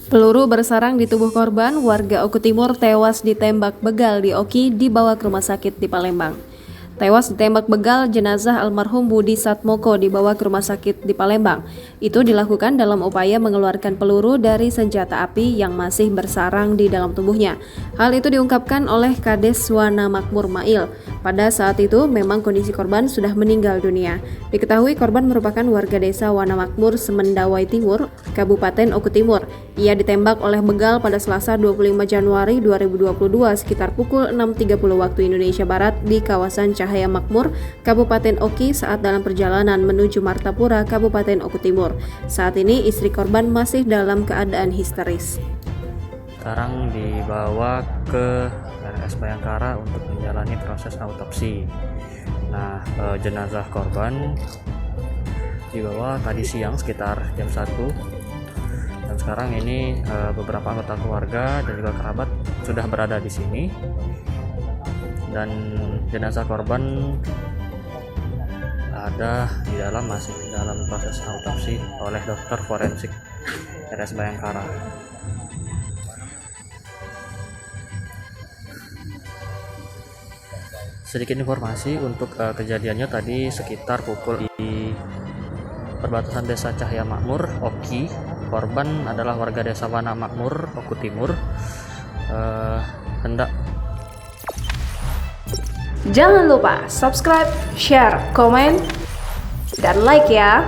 Peluru bersarang di tubuh korban, warga Oku Timur tewas ditembak begal di Oki dibawa ke rumah sakit di Palembang. Tewas ditembak begal, jenazah almarhum Budi Satmoko dibawa ke rumah sakit di Palembang. Itu dilakukan dalam upaya mengeluarkan peluru dari senjata api yang masih bersarang di dalam tubuhnya. Hal itu diungkapkan oleh Kades Wana Makmur Mail. Pada saat itu memang kondisi korban sudah meninggal dunia. Diketahui korban merupakan warga desa Wana Makmur, Semendawai Timur, Kabupaten Oku Timur. Ia ditembak oleh begal pada Selasa 25 Januari 2022 sekitar pukul 6.30 waktu Indonesia Barat di kawasan Cahaya Makmur, Kabupaten Oki saat dalam perjalanan menuju Martapura, Kabupaten Oku Timur. Saat ini istri korban masih dalam keadaan histeris. Sekarang dibawa ke RS Bayangkara untuk menjalani proses autopsi. Nah, jenazah korban dibawa tadi siang sekitar jam 1. Dan sekarang ini beberapa anggota keluarga dan juga kerabat sudah berada di sini. Dan jenazah korban ada di dalam, masih dalam proses autopsi oleh dokter forensik RS Bayangkara. Sedikit informasi untuk kejadiannya tadi sekitar pukul di perbatasan desa Cahaya Makmur, Oki. Korban adalah warga desa Wana Makmur, Oku Timur. Jangan lupa subscribe, share, komen, dan like ya.